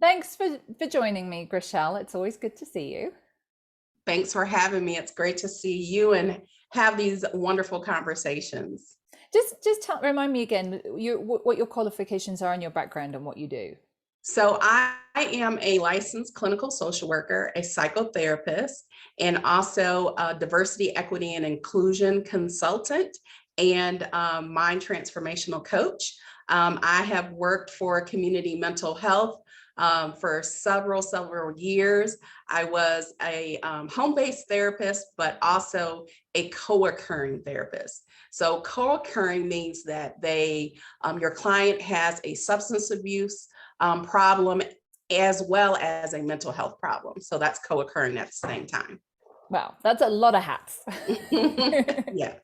Thanks for joining me, Grishelle. It's always good to see you. Thanks for having me. It's great to see you and have these wonderful conversations. Remind me again what your qualifications are and your background and what you do. So I am a licensed clinical social worker, a psychotherapist, and also a diversity, equity, and inclusion consultant and mind transformational coach. I have worked for community mental health for several years. I was a home-based therapist, but also a co-occurring therapist. So co-occurring means that your client has a substance abuse problem as well as a mental health problem. So that's co-occurring at the same time. Wow, that's a lot of hats. Yes,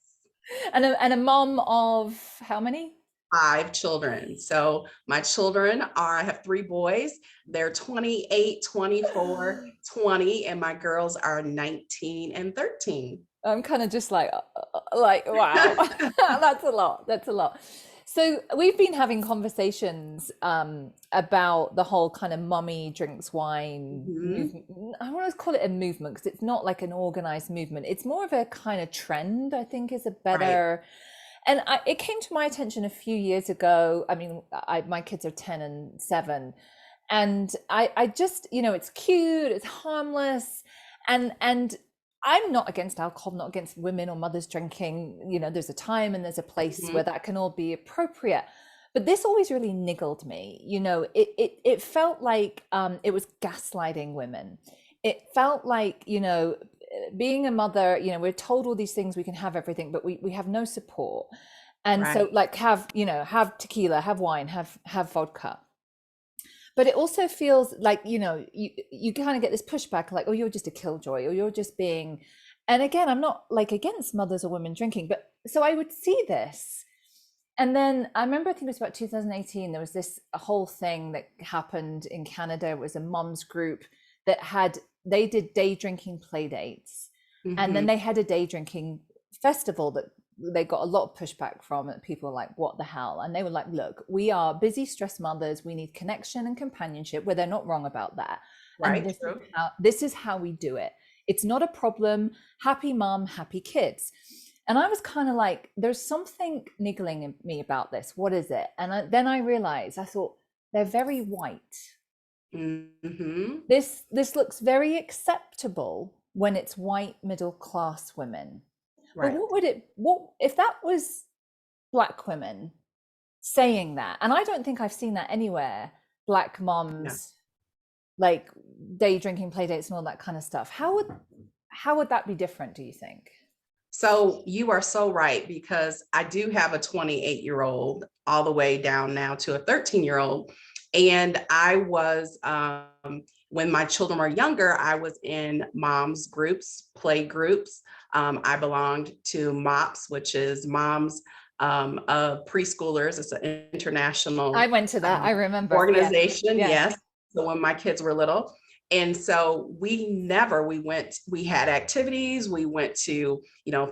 And a mom of how many? 5 children. So my children are, I have 3 boys. They're 28, 24, 20, and my girls are 19 and 13. I'm kind of just wow, that's a lot. That's a lot. So we've been having conversations about the whole kind of mummy drinks wine Mhm. movement. I want to call it a movement because it's not like an organized movement. It's more of a kind of trend, I think is a Right. better. And it came to my attention a few years ago. I mean, my kids are 10 and 7, and I just, it's cute, it's harmless, and I'm not against alcohol, not against women or mothers drinking. There's a time and there's a place where Mhm. that can all be appropriate. But this always really niggled me. It felt like it was gaslighting women. It felt like, being a mother, we're told all these things, we can have everything, but we have no support. And so Right. like have tequila, have wine, have vodka. But it also feels like, you kind of get this pushback like, oh, you're just a killjoy, or you're just being, and again, I'm not like against mothers or women drinking, but so I would see this. And then I remember, I think it was about 2018, there was this whole thing that happened in Canada. It was a mom's group that they did day drinking play dates. And then Mhm. they had a day drinking festival that they got a lot of pushback from. And people were like, what the hell? And they were like, look, we are busy, stressed mothers. We need connection and companionship, where they're not wrong about that. And Right. True. this is how we do it. It's not a problem. Happy mom, happy kids. And I was kind of like, there's something niggling in me about this. What is it? And then I realized, I thought, they're very white. Mhm. This looks very acceptable when it's white middle class women. But Right. what if that was black women saying that? And I don't think I've seen that anywhere. Black Yeah. moms like day drinking play dates and all that kind of stuff. How would that be different, do you think? So you are so right because I do have a 28-year-old all the way down now to a 13-year-old. And I was, when my children were younger, I was in moms groups, play groups. I belonged to MOPS, which is Moms of Preschoolers. It's an I international went to that. I um, remember. Yeah. organization. Yeah. Yes. So when my kids were little. And so we had activities, we went to,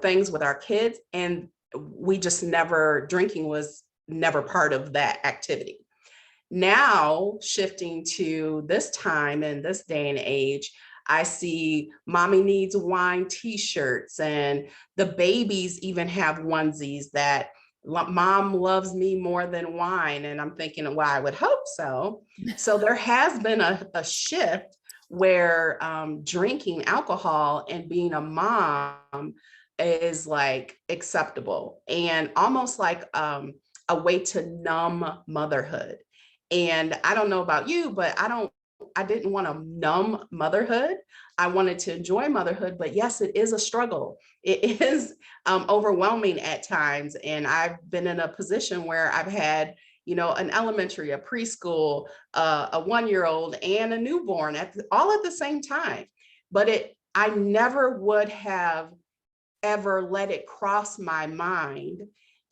things with our kids, and we just never, drinking was never part of that activity. Now, shifting to this time and this day and age, I see mommy needs wine t-shirts, and the babies even have onesies that mom loves me more than wine. And I'm thinking, well, I would hope so. So there has been a shift where drinking alcohol and being a mom is like acceptable and almost like a way to numb motherhood. And I don't know about you, but I didn't want to numb motherhood. I wanted to enjoy motherhood, but yes, it is a struggle. It is overwhelming at times. And I've been in a position where I've had, an elementary, a preschool, a 1-year-old, and a newborn all at the same time. But I never would have ever let it cross my mind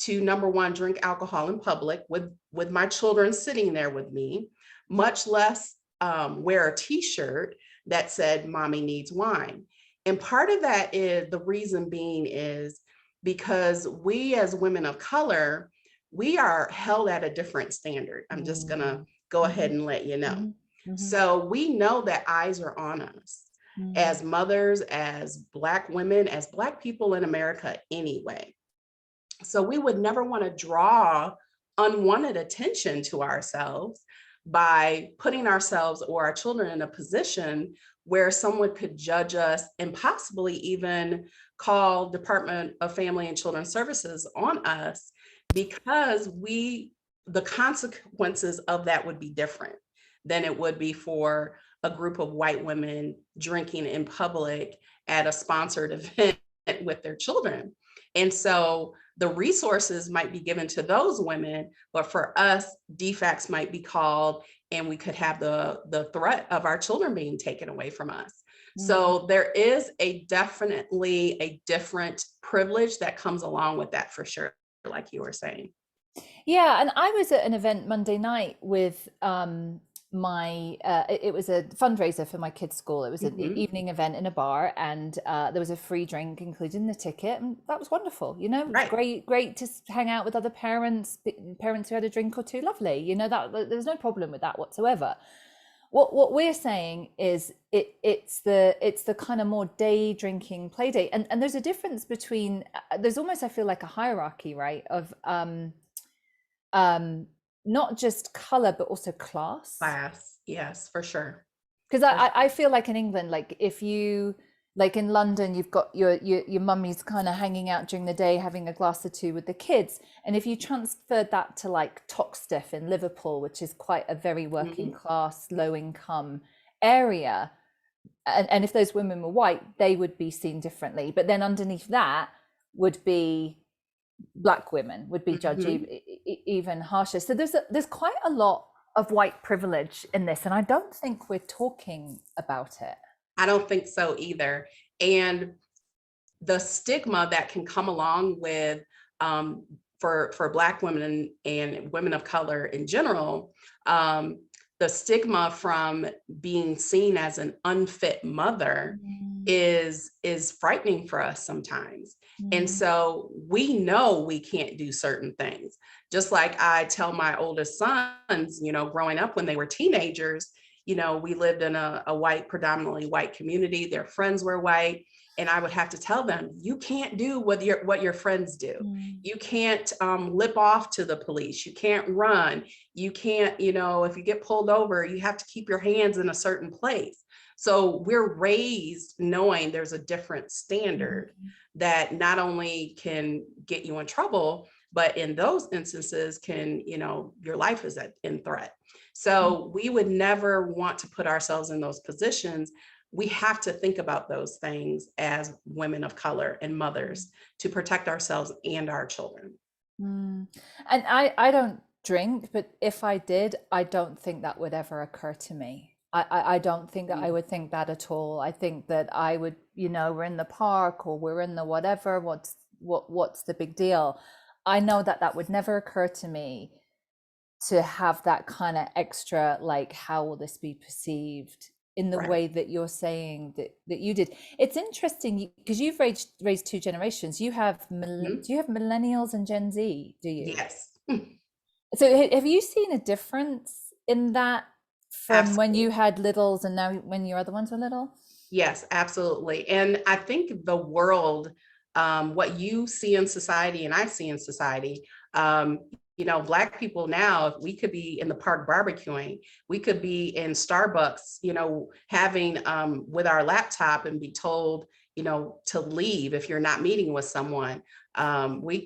to, number one, drink alcohol in public with my children sitting there with me, much less wear a t-shirt that said mommy needs wine. And part of that is, the reason being is because we as women of color, we are held at a different standard. I'm just gonna Mm. go ahead Mhm. and let you know. Mhm. Mhm. So we know that eyes are on us Mm. as mothers, as Black women, as Black people in America anyway. So we would never want to draw unwanted attention to ourselves by putting ourselves or our children in a position where someone could judge us and possibly even call Department of Family and Children's Services on us, because the consequences of that would be different than it would be for a group of white women drinking in public at a sponsored event with their children. And so the resources might be given to those women, but for us, DFACS might be called and we could have the threat of our children being taken away from us. Mm. So there is definitely a different privilege that comes along with that for sure, like you were saying. Yeah, and I was at an event Monday night with it was a fundraiser for my kids' school. It was an Mhm. evening event in a bar, and there was a free drink included in the ticket, and that was wonderful. You know, it was Right. great to hang out with other parents, parents who had a drink or two. Lovely. You know, that there was no problem with that whatsoever. What we're saying is it's the kind of more day drinking play date, and there's a difference between there's almost, I feel like, a hierarchy, right, of um not just color but also class, Class. Yes, for sure. because For I feel like in England, like if you, like in London, you've got your mummies kind of hanging out during the day having a glass or two with the kids, and if you transferred that to like Toxteth in Liverpool, which is quite a very working Mhm. class, low income area, and if those women were white, they would be seen differently, but then underneath that would be Black women, would be judged Mhm. even harsher. So there's quite a lot of white privilege in this, and I don't think we're talking about it. I don't think so either. And the stigma that can come along with um, for Black women and women of color in general, um, the stigma from being seen as an unfit mother Mm, is frightening for us sometimes. And mm, so we know we can't do certain things. Just like I tell my oldest sons, growing up when they were teenagers, we lived in a white, predominantly white community. Their friends were white, and I would have to tell them, you can't do what your friends do. mm, You can't lip off to the police. You can't run. You can't, if you get pulled over, you have to keep your hands in a certain place. So we're raised knowing there's a different standard mm, that not only can get you in trouble, but in those instances can, your life is in threat. mm, So we would never want to put ourselves in those positions. We have to think about those things as women of color and mothers to protect ourselves and our children. mm. And I don't drink, but if I did, I don't think that would ever occur to me. I don't think that I would think that at all. I think that I would, we're in the park or we're in the whatever, what's the big deal? I know that that would never occur to me to have that kind of extra, like, how will this be perceived in the Right. way that you're saying that you did. It's interesting because you've raised two generations. You have do Mhm. you have millennials and Gen Z, do you? Yes. So have you seen a difference in that from when you Absolutely. had littles and now when your other ones were little? Yes, absolutely. And I think the world, what you see in society and I see in society, Black people now, if we could be in the park barbecuing, we could be in Starbucks, having with our laptop and be told, to leave if you're not meeting with someone.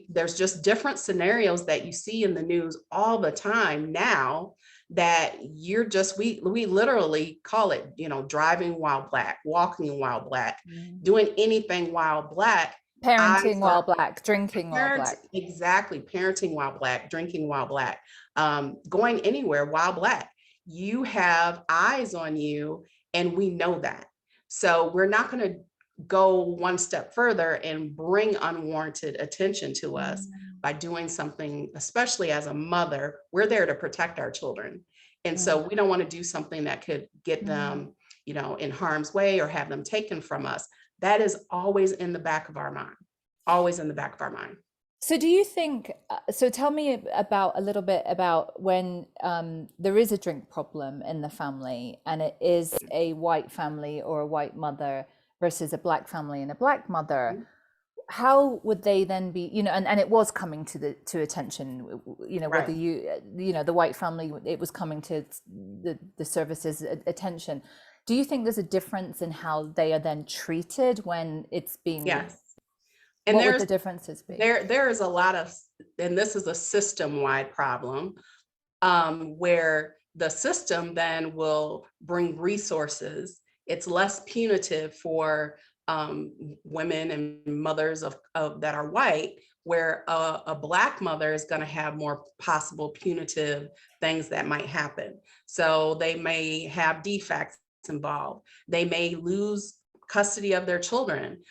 There's just different scenarios that you see in the news all the time now that we literally call it, driving while Black, walking while Black, Mm. doing anything while Black. Parenting Eyes while are Black, drinking while parents, Black. exactly, parenting while Black, drinking while Black, going anywhere while Black. You have eyes on you, and we know that. So we're not going to go one step further and bring unwarranted attention to us Mm, by doing something, especially as a mother. We're there to protect our children. And mm, so we don't want to do something that could get mm. them, in harm's way or have them taken from us. That is always in the back of our mind, always in the back of our mind. So do you think, so tell me about a little bit about when there is a drink problem in the family and it is a white family or a white mother versus a black family and a black mother, Mhm. how would they then be, and it was coming to attention, whether Right. the white family, it was coming to the services attention. Do you think there's a difference in how they are then treated when it's being, Yes. And what would the differences be? there is a lot of, and this is a system-wide problem, where the system then will bring resources. It's less punitive for women and mothers of that are white, where a black mother is going to have more possible punitive things that might happen. So they may have defects involved. They may lose custody of their children.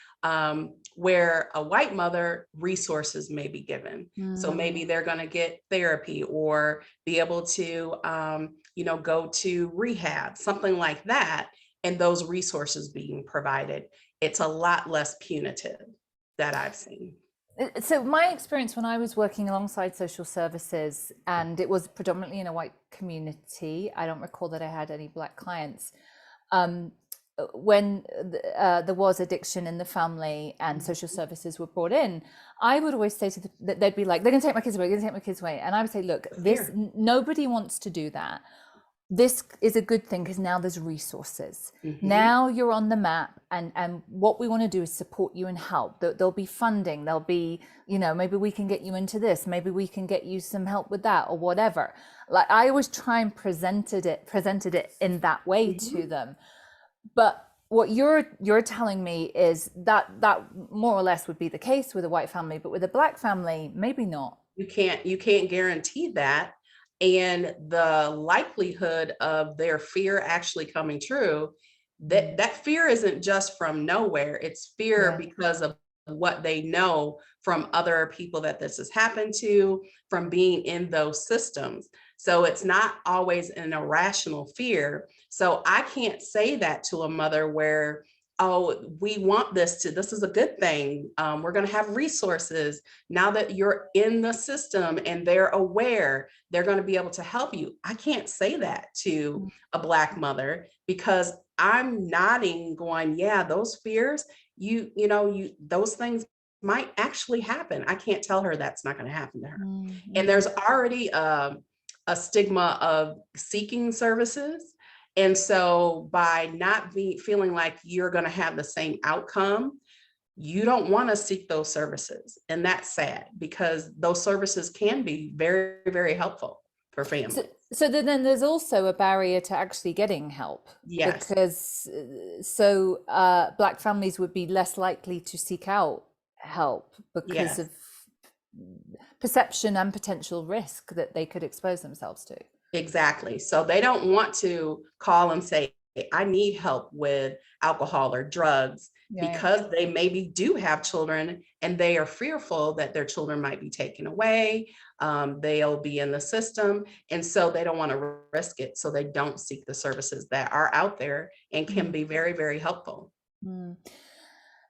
Where a white mother, resources may be given. So maybe Mm. they're going to get therapy or be able to, go to rehab, something like that. And those resources being provided, it's a lot less punitive that I've seen. So my experience when I was working alongside social services, and it was predominantly in a white community, I don't recall that I had any black clients. Um, when there was addiction in the family and social services were brought in, I would always say that they'd be like, "They're going to take my kids away. They're going to take my kids away," and I would say, "Look, Fear. nobody wants to do that. This is a good thing because now there's resources. Hmm. Now you're on the map, and what we want to do is support you and help. There'll be funding. There'll be, maybe we can get you into this. Maybe we can get you some help with that or whatever." Like I always try and presented it in that way to Hmm. them. But what you're telling me is that more or less would be the case with a white family, but with a black family, maybe not. You can't guarantee that. And the likelihood of their fear actually coming true, Mm. that fear isn't just from nowhere. It's fear Yeah. because of what they know from other people that this has happened to, from being in those systems. So it's not always an irrational fear. So I can't say that to a mother where, oh, we want this is a good thing. We're going to have resources now that you're in the system and they're aware, they're going to be able to help you. I can't say that to a black mother because I'm nodding going, yeah, those fears, those things might actually happen. I can't tell her that's not going to happen to her. And Mm-hmm. there's already a stigma of seeking services. And so by not feeling like you're going to have the same outcome, you don't want to seek those services. And that's sad because those services can be very, very helpful for So, families. so then there's also a barrier to actually getting help Yes, because black families would be less likely to seek out help because yes. of perception and potential risk that they could expose themselves to. Exactly. So they don't want to call and say, I need help with alcohol or drugs Yeah. because they maybe do have children and they are fearful that their children might be taken away. They'll be in the system. And so they don't want to risk it. So they don't seek the services that are out there and can Mm. be very, very helpful. Mm.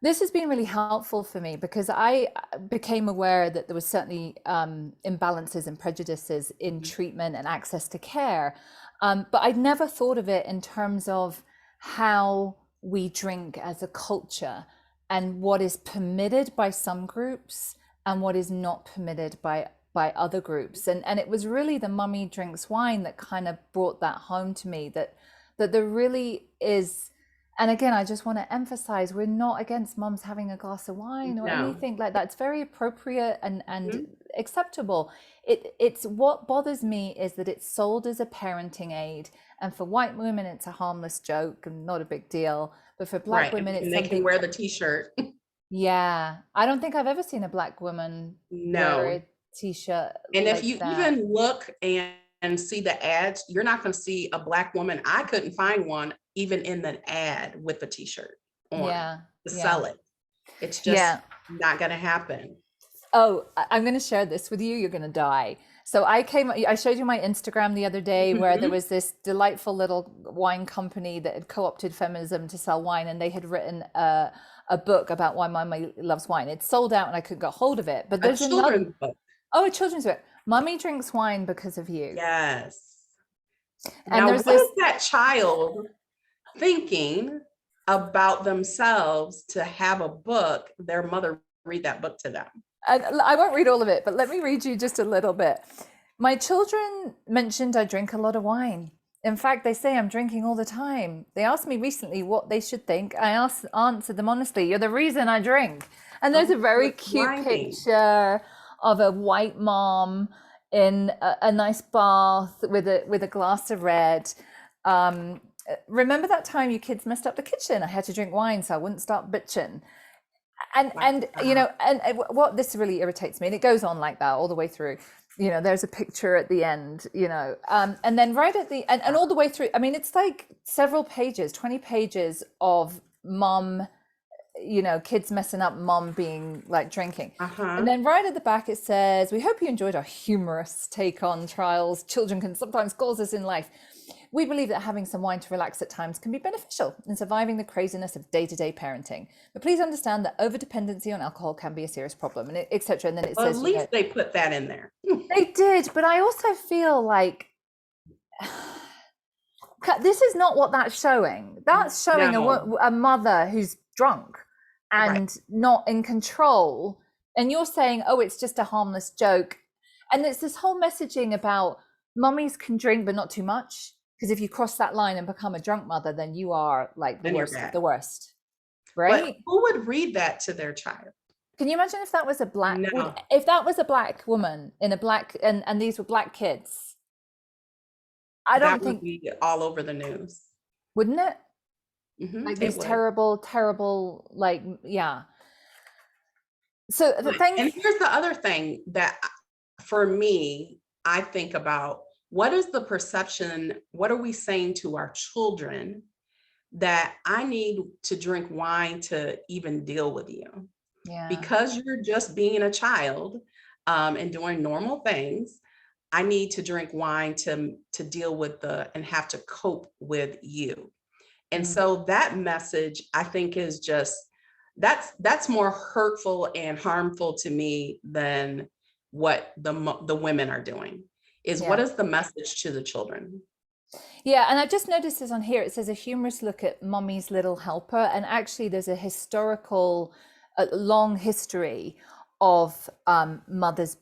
This has been really helpful for me because I became aware that there was certainly imbalances and prejudices in treatment and access to care. But I'd never thought of it in terms of how we drink as a culture and what is permitted by some groups and what is not permitted by other groups. And it was really the Mummy Drinks Wine that kind of brought that home to me, that there really is. And again, I just want to emphasize we're not against mums having a glass of wine or No. anything like that. It's very appropriate and Mhm. acceptable. It's what bothers me is that it's sold as a parenting aid. And for white women, it's a harmless joke and not a big deal. But for black Right. women, it's And they can something, wear the t-shirt. yeah. I don't think I've ever seen a black woman wear No. a t-shirt And if like you that. even look and see the ads, you're not going to see a black woman. I couldn't find one even in the ad with the t-shirt on Yeah. to Yeah. sell it. It's just Yeah. not going to happen. Oh, I'm going to share this with you. You're going to die. So I showed you my Instagram the other day where there Mhm. was this delightful little wine company that had co-opted feminism to sell wine, and they had written a book about why Mummy loves wine. It sold out and I couldn't get hold of it. But A there's another, children's book. oh, a children's book. Mummy drinks wine because of you. Yes. And Now, there's what this, is that child thinking about themselves to have a book, their mother read that book to them? and I won't read all of it, but let me read you just a little bit. My children mentioned I drink a lot of wine. In fact, they say I'm drinking all the time. They asked me recently what they should think. Answered them honestly, you're the reason I drink. And there's a Oh, very it's cute whining. picture of a white mom in a nice bath with a glass of red. Um, Remember that time you kids messed up the kitchen? I had to drink wine so I wouldn't start bitching. And you Wow. know, and what this really irritates me, and it goes on like that all the way through. You know, there's a picture at the end, you know, and then right at the and all the way through. I mean, it's like several pages, 20 pages of mom, you know, kids messing up, mom being like drinking. And Uh-huh. then right at the back it says, "We hope you enjoyed our humorous take on trials children can sometimes cause us in life. We believe that having some wine to relax at times can be beneficial in surviving the craziness of day-to-day parenting. But please understand that over-dependency on alcohol can be a serious problem," and etc. And then it Well, at says, you know, least they put that in there. they did, but I also feel like this is not what that's showing. That's showing No, a mother who's drunk right. and not in control. And you're saying, oh, it's just a harmless joke. And it's this whole messaging about mummies can drink, but not too much. Because if you cross that line and become a drunk mother, then you are like the Then you're worst of bad. the worst, But right? who would read that to their child? Can you imagine if that was a black would No, if that was a black woman in a black and these were black kids? I that don't would think, be all over the news. wouldn't it? Hmm, Like it these would. terrible, terrible, like, yeah. So the thing, And here's the other thing that for me, I think about what is the perception? What are we saying to our children that I need to drink wine to even deal with you? yeah, Because you're just being a child and doing normal things. I need to drink wine to deal with the and have to cope with you. And mm, so that message, I think, is just that's more hurtful and harmful to me than what the women are doing. Is what yeah, is the message to the children? yeah. And I just noticed this on here. It says a humorous look at Mommy's Little Helper, and actually, there's a historical, a long history of mothers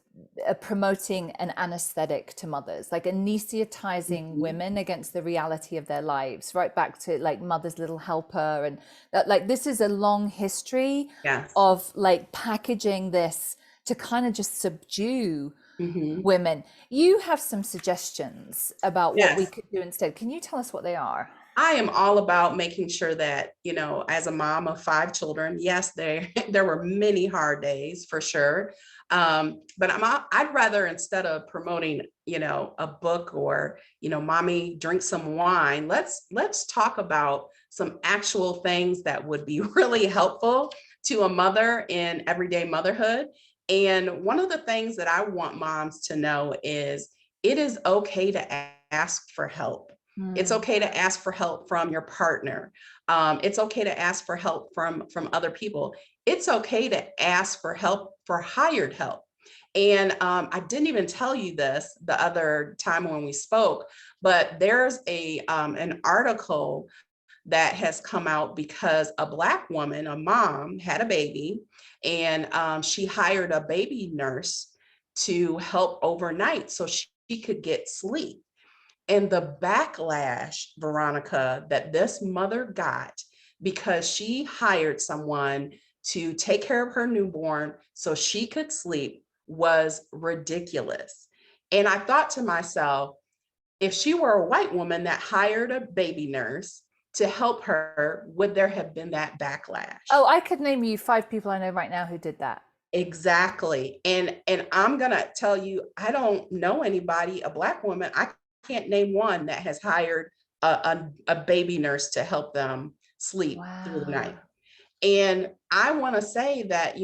promoting an anesthetic to mothers, like anesthetizing Mhm. women against the reality of their lives, right back to like Mother's Little Helper, and that, like this is a long history Yes. of like packaging this to kind of just subdue Mhm. women. You have some suggestions about what we Yes. could do instead. Can you tell us what they are? I am all about making sure that, as a mom of five children, yes, there there were many hard days for sure. But I'd rather instead of promoting, a book or, mommy drink some wine, let's talk about some actual things that would be really helpful to a mother in everyday motherhood. And one of the things that I want moms to know is it is okay to ask for help. It's Hmm. okay to ask for help from your partner. It's okay to ask for help from other people. It's okay to ask for help, for hired help. And I didn't even tell you this the other time when we spoke, but there's an article that has come out because a Black woman, a mom, had a baby, and she hired a baby nurse to help overnight so she could get sleep. And the backlash, Veronica, that this mother got because she hired someone to take care of her newborn so she could sleep was ridiculous. And I thought to myself, if she were a white woman that hired a baby nurse to help her, would there have been that backlash? Oh, I could name you 5 people I know right now who did that. Exactly. And I'm gonna tell you, I don't know anybody, a Black woman, I can't name one that has hired a baby nurse to help them sleep through the Wow. night. And I want to say that,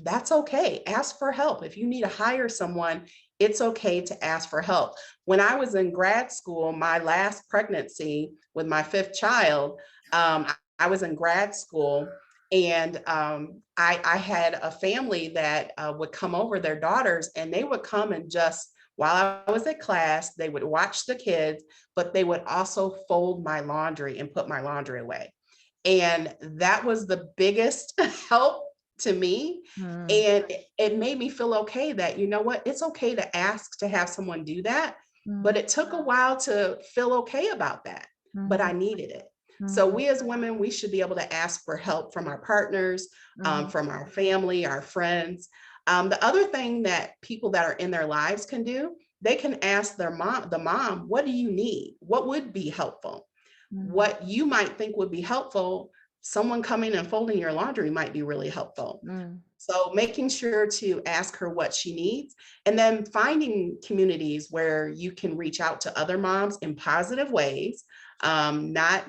that's okay. Ask for help. If you need to hire someone, it's okay to ask for help. When I was in grad school, my last pregnancy with my fifth child, I was in grad school, and I had a family that would come over, their daughters, and they would come and just, while I was at class, they would watch the kids, but they would also fold my laundry and put my laundry away. And that was the biggest help to me. Mm, And it made me feel okay that, you know what, it's okay to ask to have someone do that. But mm, it took a while to feel okay about that, but mm, I needed it. So mm, we as women, we should be able to ask for help from our partners, mm, from our family, our friends. The other thing that people that are in their lives can do, they can ask their mom, the mom, what do you need? What would be helpful? mm, What you might think would be helpful, someone coming and folding your laundry might be really helpful. mm, So making sure to ask her what she needs, and then finding communities where you can reach out to other moms in positive ways, not,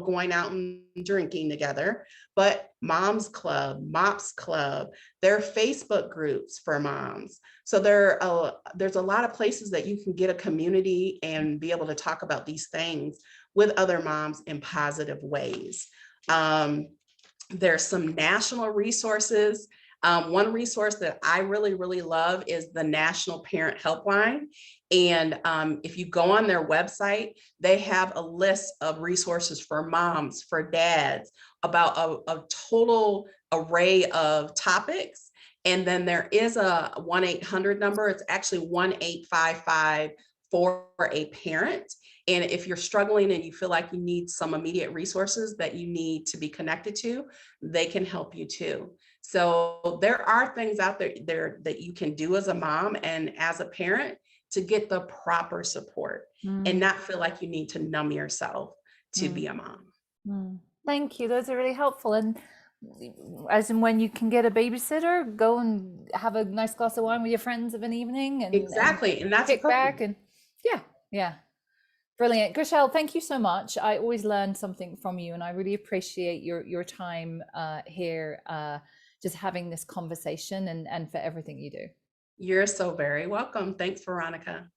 going out and drinking together, but Moms Club, Mops Club, there are Facebook groups for moms. So there's a lot of places that you can get a community and be able to talk about these things with other moms in positive ways. Um, there's some national resources. One resource that I really, really love is the National Parent Helpline. And if you go on their website, they have a list of resources for moms, for dads, about a total array of topics. And then there is a 1-800 number. It's actually 1-855 for a parent. And if you're struggling and you feel like you need some immediate resources that you need to be connected to, they can help you too. So there are things out there that you can do as a mom and as a parent to get the proper support and mm, not feel like you need to numb yourself to mm, be a mom. mm. Thank you. Those are really helpful. And as in when you can get a babysitter, go and have a nice glass of wine with your friends of an evening and Exactly. And that's kick appropriate. back and yeah, yeah. Brilliant. Grishel, thank you so much. I always learn something from you and I really appreciate your time here, just having this conversation and for everything you do. You're so very welcome. Thanks, Veronica.